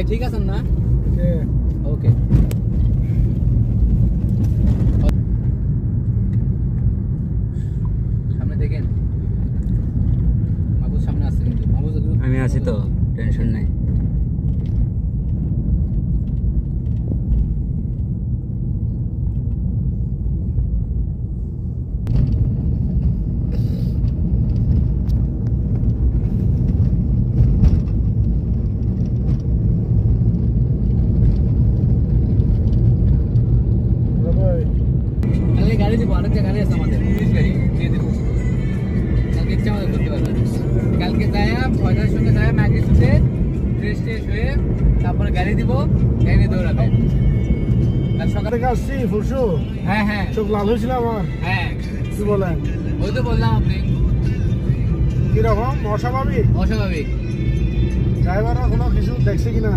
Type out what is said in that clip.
ভাই ঠিক আছেন না? ওকে সামনে দেখেন মাহবুব সামনে আসছে কিন্তু মাহবুব আমি আছি তো টেনশন নাই গাড়ি দিব আরেকটা গাড়ি আছে আমাদের পুলিশ গাড়ি দিয়ে দেবো কালকে ইচ্ছা আমাদের করতে পারবেন কালকে যায় ফয়দার সঙ্গে যায় ম্যাগি শুতে ফ্রেশ ট্রেশ হয়ে তারপরে গাড়ি দিব গাড়ি নিয়ে দৌড়াবে আর সকালে আসছি ফুরসু হ্যাঁ হ্যাঁ চোখ লাল হয়েছিল আমার হ্যাঁ কি বলেন ওই তো বললাম আপনি কিরকম অস্বাভাবিক অস্বাভাবিক ড্রাইভাররা কোনো কিছু দেখছে কিনা